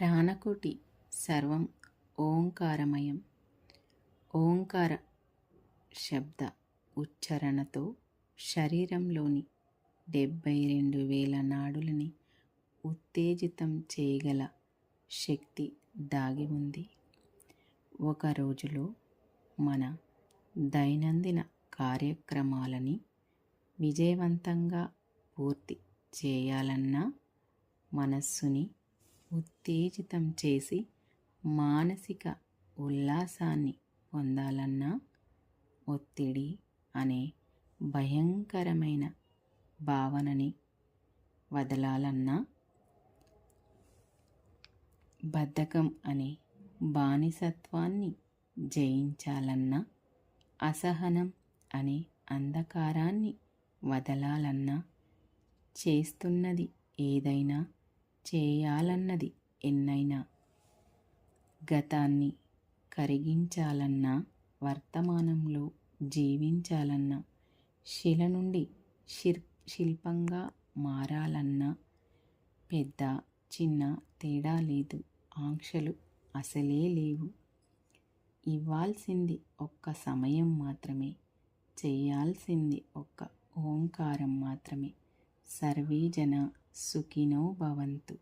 ప్రాణకోటి సర్వం ఓంకారమయం. ఓంకార శబ్ద ఉచ్చారణతో శరీరంలోని 72,000 నాడులని ఉత్తేజితం చేయగల శక్తి దాగి ఉంది. ఒక రోజులో మన దైనందిన కార్యక్రమాలని విజయవంతంగా పూర్తి చేయాలన్నా, మనస్సుని ఉత్తేజితం చేసి మానసిక ఉల్లాసాన్ని పొందాలన్నా, ఒత్తిడి అనే భయంకరమైన భావనని వదలాలన్నా, బద్ధకం అనే బానిసత్వాన్ని జయించాలన్నా, అసహనం అనే అంధకారాన్ని వదలాలన్నా, చేస్తున్నది ఏదైనా, చేయాలన్నది ఎన్నైనా, గతాన్ని కరిగించాలన్నా, వర్తమానంలో జీవించాలన్నా, శిల నుండి శిల్పంగా మారాలన్నా, పెద్ద చిన్న తేడా లేదు. ఆంక్షలు అసలే లేవు. ఇవ్వాల్సింది ఒక్క సమయం మాత్రమే, చేయాల్సింది ఒక్క ఓంకారం మాత్రమే. సర్వే జన సుఖినో భవంతు.